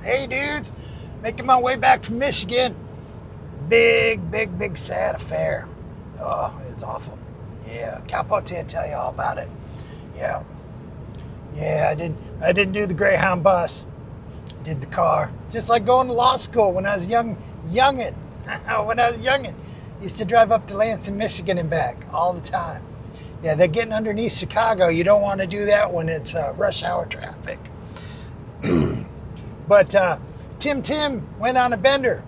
Hey dudes, making my way back from Michigan. Big sad affair. Oh, it's awful. Yeah, Karl-Bohemian will tell you all about it. Yeah, yeah, I didn't do the Greyhound bus. Did the car. Just like going to law school when I was youngin. When I was youngin, used to drive up to Lansing, Michigan and back all the time. Yeah, they're getting underneath Chicago. You don't want to do that when it's rush hour traffic. But Tim went on a bender,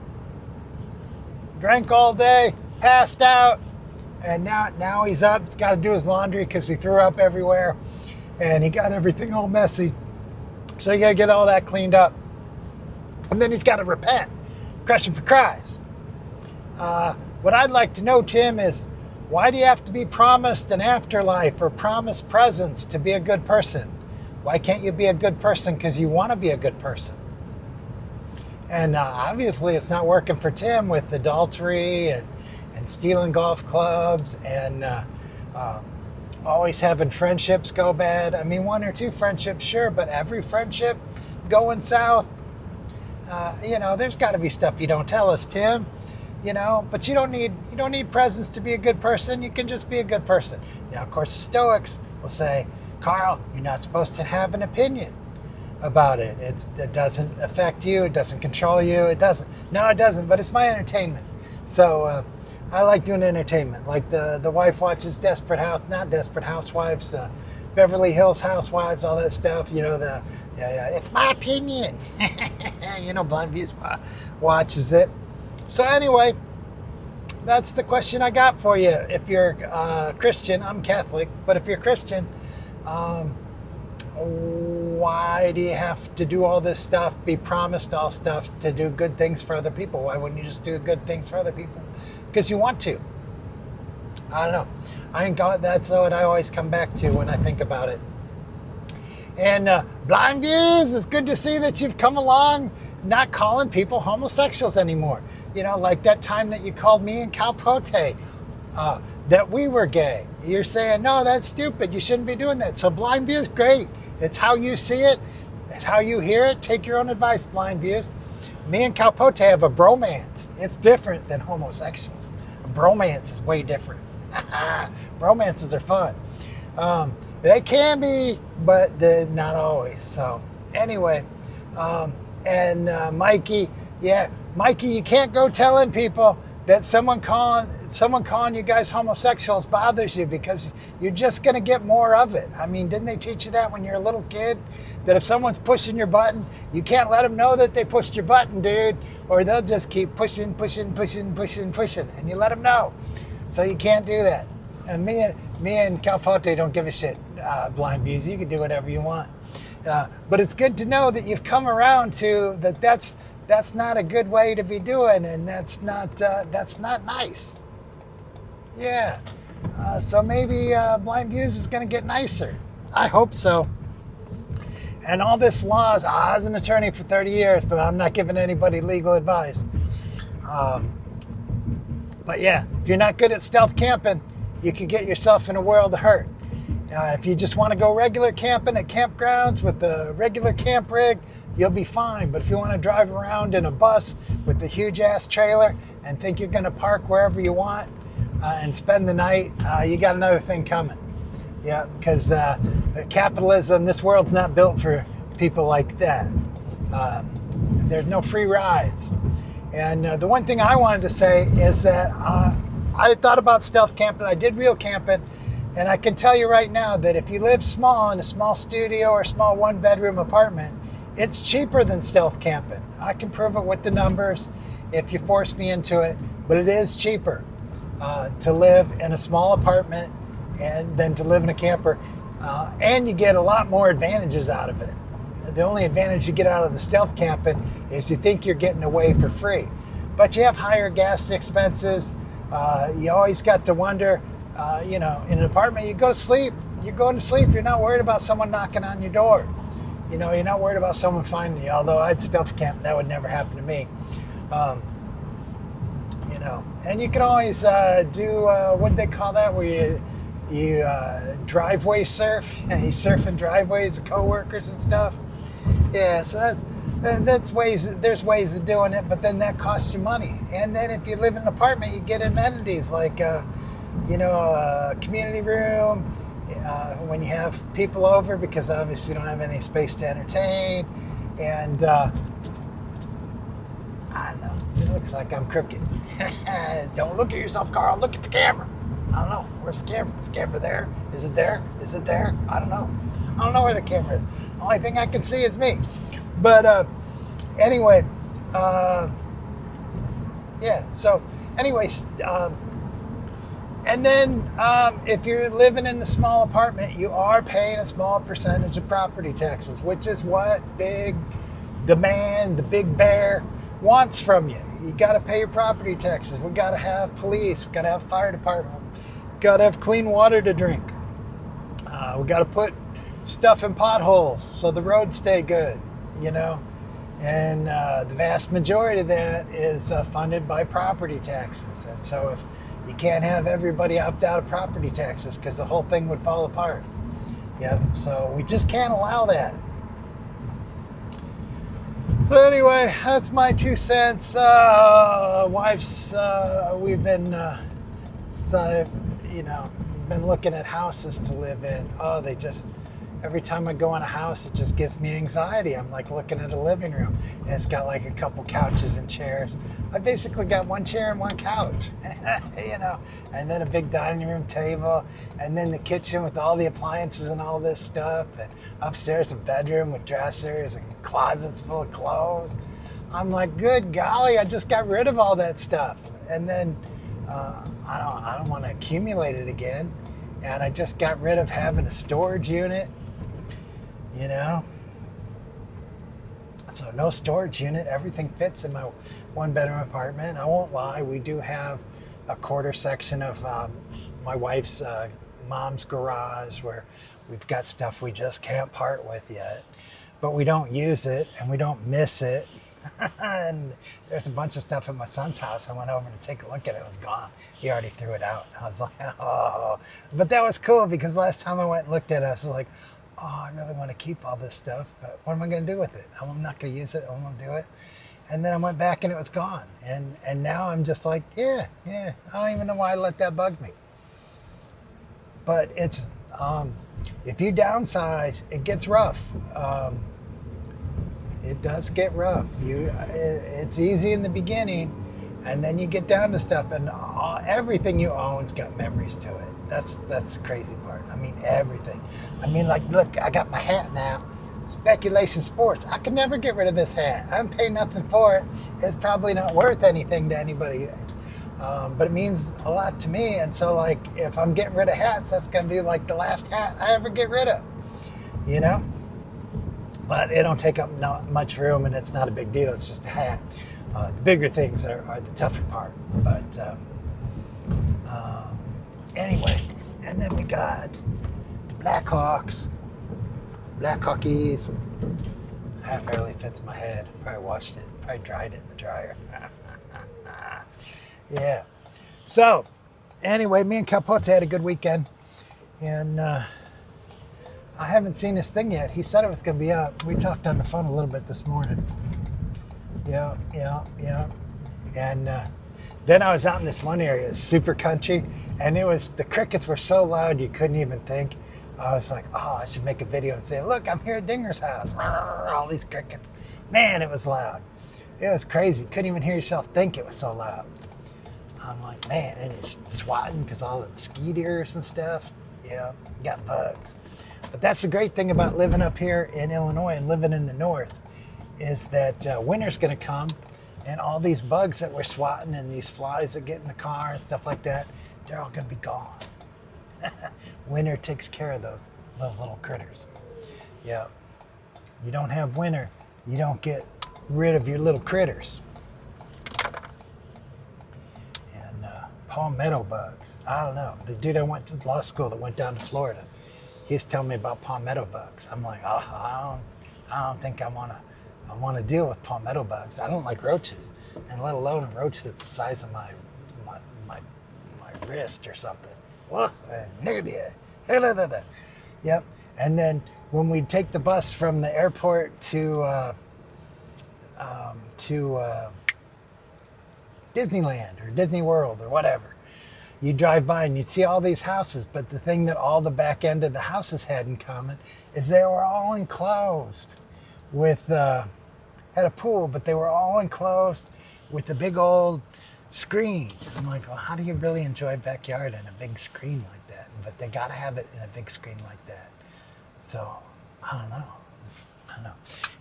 drank all day, passed out, and now he's up. He's got to do his laundry because he threw up everywhere, and he got everything all messy. So you got to get all that cleaned up, and then he's got to repent, crushing for Christ. What I'd like to know, Tim, is why do you have to be promised an afterlife or promised presents to be a good person? Why can't you be a good person because you want to be a good person? And obviously it's not working for Tim with adultery and stealing golf clubs and always having friendships go bad. I mean, one or two friendships, sure, but every friendship going south, there's got to be stuff you don't tell us, Tim. But you don't need presents to be a good person. You can just be a good person. Now, of course, the Stoics will say, Carl, you're not supposed to have an opinion about it. It doesn't affect you. It doesn't control you. It doesn't. No, it doesn't. But it's my entertainment. So I like doing entertainment. Like the wife watches not Desperate Housewives, Beverly Hills Housewives, all that stuff. It's my opinion. Blind Views watches it. So anyway, that's the question I got for you. If you're Christian, I'm Catholic, but if you're Christian, why do you have to do all this stuff, be promised all stuff to do good things for other people? Why wouldn't you just do good things for other people? Because you want to. I don't know. That's what I always come back to when I think about it. And Blind Views, it's good to see that you've come along, not calling people homosexuals anymore. Like that time that you called me and Karl-Bohemian that we were gay. You're saying, no, that's stupid. You shouldn't be doing that. So Blind Views, great. It's how you see it. It's how you hear it. Take your own advice, Blind Views. Me and Karl-Bohemian have a bromance. It's different than homosexuals. A bromance is way different. Romances are fun. They can be, but they're not always. So anyway, Mikey, Mikey, you can't go telling people that someone calling you guys homosexuals bothers you, because you're just going to get more of it. I mean, didn't they teach you that when you're a little kid? That if someone's pushing your button, you can't let them know that they pushed your button, dude, or they'll just keep pushing, and you let them know. So you can't do that. And me and Karl-Bohemian don't give a shit, Blind Views. You can do whatever you want. But it's good to know that you've come around to that's not a good way to be doing, and that's not nice. Yeah. So maybe Blind Views is going to get nicer. I hope so. And all this laws, I was an attorney for 30 years, but I'm not giving anybody legal advice. But yeah, if you're not good at stealth camping, you can get yourself in a world of hurt. If you just want to go regular camping at campgrounds with the regular camp rig, you'll be fine. But if you want to drive around in a bus with the huge ass trailer and think you're going to park wherever you want and spend the night, you got another thing coming. Yeah, because capitalism, this world's not built for people like that. There's no free rides. And the one thing I wanted to say is that I thought about stealth camping. I did real camping. And I can tell you right now that if you live small in a small studio or small one-bedroom apartment, it's cheaper than stealth camping. I can prove it with the numbers if you force me into it, but it is cheaper to live in a small apartment than to live in a camper. And you get a lot more advantages out of it. The only advantage you get out of the stealth camping is you think you're getting away for free. But you have higher gas expenses. You always got to wonder, in an apartment, you go to sleep, you're going to sleep, you're not worried about someone knocking on your door. You're not worried about someone finding you, although I'd stealth camp, that would never happen to me. And you can always do, what do they call that, where you driveway surf, you surf in driveways of coworkers and stuff. Yeah, so There's ways of doing it, but then that costs you money. And then if you live in an apartment, you get amenities like, a community room, when you have people over, because obviously you don't have any space to entertain. And I don't know, it looks like I'm crooked. Don't look at yourself, Carl, look at the camera. I don't know, where's the camera? Is the camera there? Is it there? Is it there? I don't know where the camera is. The only thing I can see is me. But anyway, so anyways, and then if you're living in the small apartment, you are paying a small percentage of property taxes, which is what the big bear wants from you. You got to pay your property taxes. We got to have police. We got to have fire department. We got to have clean water to drink. We got to put stuff in potholes so the roads stay good, And the vast majority of that is funded by property taxes. And so if you can't have everybody opt out of property taxes because the whole thing would fall apart. So we just can't allow that. So anyway, that's my 2 cents. We've been, been looking at houses to live in. Every time I go in a house, it just gives me anxiety. I'm like looking at a living room, and it's got like a couple couches and chairs. I basically got one chair and one couch, and then a big dining room table, and then the kitchen with all the appliances and all this stuff, and upstairs a bedroom with dressers and closets full of clothes. I'm like, good golly, I just got rid of all that stuff, and then I don't want to accumulate it again. And I just got rid of having a storage unit. So no storage unit, everything fits in my 1-bedroom apartment. I won't lie, we do have a quarter section of my wife's mom's garage where we've got stuff we just can't part with yet, but we don't use it and we don't miss it. And there's a bunch of stuff at my son's house. I went over to take a look at it. It was gone. He already threw it out. I was like, oh. But that was cool because last time I went and looked at it, I was like, oh, I really want to keep all this stuff, but what am I going to do with it? I'm not going to use it. I won't do it. And then I went back and it was gone. And now I'm just like, yeah. I don't even know why I let that bug me. But it's, if you downsize, it gets rough. It does get rough. It's easy in the beginning, and then you get down to stuff, and everything you own's got memories to it. That's the crazy part. I mean, everything. I mean, like, look, I got my hat now. Speculation Sports. I could never get rid of this hat. I haven't paid nothing for it. It's probably not worth anything to anybody, but it means a lot to me. And so, like, if I'm getting rid of hats, that's gonna be like the last hat I ever get rid of. But it don't take up not much room, and it's not a big deal. It's just a hat. The bigger things are the tougher part. But anyway, and then we got the Blackhawkies. Hat barely fits my head. Probably washed it. Probably dried it in the dryer. Yeah. So anyway, me and Capote had a good weekend, and I haven't seen his thing yet. He said it was going to be up. We talked on the phone a little bit this morning. Yeah. And then I was out in this one area, it's super country, and the crickets were so loud you couldn't even think. I was like, oh, I should make a video and say, look, I'm here at Dinger's house. All these crickets. Man, it was loud. It was crazy. Couldn't even hear yourself think, it was so loud. I'm like, man, and it's swatting because all the mosquitoes and stuff. Got bugs. But that's the great thing about living up here in Illinois and living in the north, is that winter's going to come, and all these bugs that we're swatting and these flies that get in the car and stuff like that, they're all going to be gone. Winter takes care of those little critters. Yeah. You don't have winter, you don't get rid of your little critters. And palmetto bugs. I don't know. The dude I went to law school that went down to Florida, he's telling me about palmetto bugs. I'm like, oh, I don't think I want to deal with palmetto bugs. I don't like roaches, and let alone a roach that's the size of my wrist or something. Yep. And then when we take the bus from the airport to to Disneyland or Disney World or whatever. You drive by and you'd see all these houses, but the thing that all the back end of the houses had in common is they were all enclosed with, had a pool, but they were all enclosed with a big old screen. I'm like, well, how do you really enjoy backyard in a big screen like that? But they got to have it in a big screen like that. So, I don't know.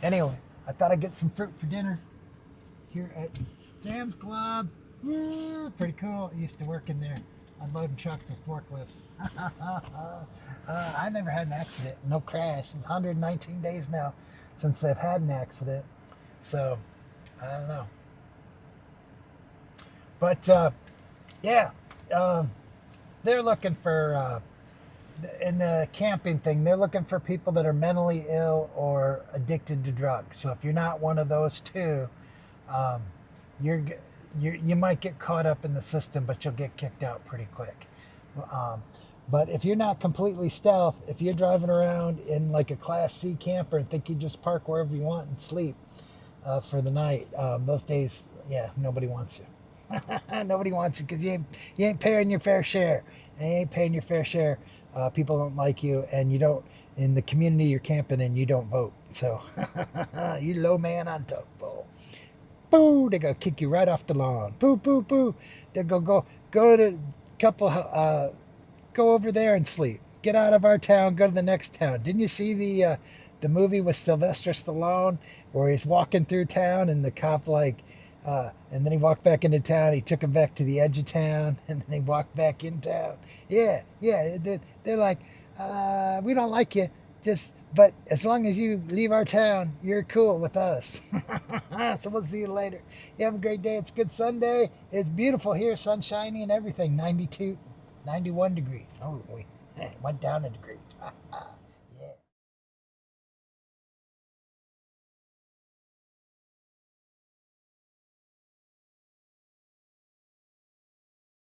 Anyway, I thought I'd get some fruit for dinner here at Sam's Club. Woo, pretty cool. I used to work in there unloading trucks with forklifts. I never had an accident, no crash. It's 119 days now since they've had an accident. So, I don't know. But, yeah, they're looking for, in the camping thing, they're looking for people that are mentally ill or addicted to drugs. So if you're not one of those two, you might get caught up in the system, but you'll get kicked out pretty quick. But if you're not completely stealth, if you're driving around in like a Class C camper and think you just park wherever you want and sleep for the night, those days, yeah, nobody wants you. Nobody wants you because you ain't paying your fair share. And you ain't paying your fair share. People don't like you, and you don't, in the community you're camping in, you don't vote. So, you low man on top. Boo, they're going to kick you right off the lawn. Boo, boo, boo. They're going to go to go over there and sleep. Get out of our town, go to the next town. Didn't you see the movie with Sylvester Stallone where he's walking through town and the cop and then he walked back into town. He took him back to the edge of town, and then he walked back in town. Yeah. They're like, we don't like you, but as long as you leave our town, you're cool with us. So we'll see you later. You have a great day. It's Good Sunday. It's beautiful here, sunshiny and everything. 91 degrees. Oh, we went down a degree.